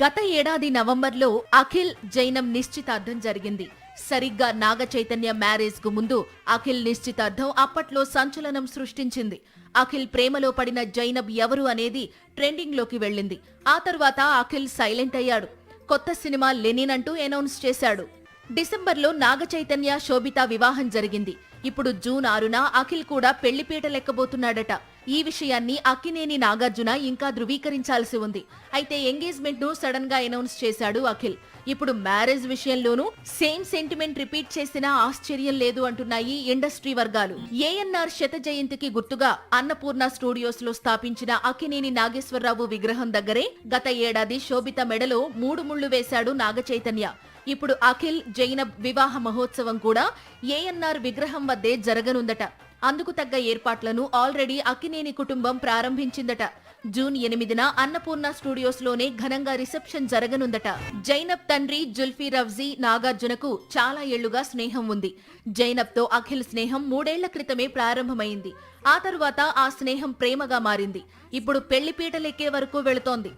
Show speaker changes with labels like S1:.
S1: గత ఏడాది నవంబర్లో అఖిల్ జైనం నిశ్చితార్థం జరిగింది. సరిగ్గా నాగ చైతన్య మ్యారేజ్ కు ముందు అఖిల్ నిశ్చితార్థం అప్పట్లో సంచలనం సృష్టించింది. అఖిల్ ప్రేమలో పడిన జైనబ్ ఎవరు అనేది ట్రెండింగ్ లోకి వెళ్ళింది. ఆ తర్వాత అఖిల్ సైలెంట్ అయ్యాడు. కొత్త సినిమా లెనిన్ అంటూ అనౌన్స్ చేశాడు. డిసెంబర్లో నాగ చైతన్య శోభిత వివాహం జరిగింది. ఇప్పుడు జూన్ 6న అఖిల్ కూడా పెళ్లిపీట లెక్కబోతున్నాడట. ఈ విషయాన్ని అక్కినేని నాగార్జున ఇంకా ధృవీకరించాల్సి ఉంది. అయితే ఎంగేజ్మెంట్ ను సడన్ గా అనౌన్స్ చేశాడు అఖిల్. ఇప్పుడు మ్యారేజ్ విషయంలోనూ సేమ్ సెంటిమెంట్ రిపీట్ చేసినా ఆశ్చర్యం లేదు అంటున్నాయి ఇండస్ట్రీ వర్గాలు. ఏఎన్ఆర్ శత జయంతికి గుర్తుగా అన్నపూర్ణ స్టూడియోస్ లో స్థాపించిన అక్కినేని నాగేశ్వరరావు విగ్రహం దగ్గరే గత ఏడాది శోభిత మెడలో 3 ముళ్లు వేశాడు నాగ చైతన్య. ఇప్పుడు అఖిల్ జైనబ్ వివాహ మహోత్సవం కూడా ఏఎన్ఆర్ విగ్రహం వద్దే జరగనుందట. అందుకు తగ్గ ఏర్పాట్లను ఆల్రెడీ అక్కినేని కుటుంబం ప్రారంభించిందట. జూన్ 8న అన్నపూర్ణ స్టూడియోస్ లోనే ఘనంగా రిసెప్షన్ జరగనుందట. జైనబ్ తండ్రి జుల్ఫీ రవ్జీ నాగార్జునకు చాలా ఏళ్లుగా స్నేహం ఉంది. జైనబ్ తో అఖిల్ స్నేహం 3 ఏళ్ల క్రితమే ప్రారంభమైంది. ఆ తరువాత ఆ స్నేహం ప్రేమగా మారింది. ఇప్పుడు పెళ్లిపీటలెక్కే వరకు వెళుతోంది.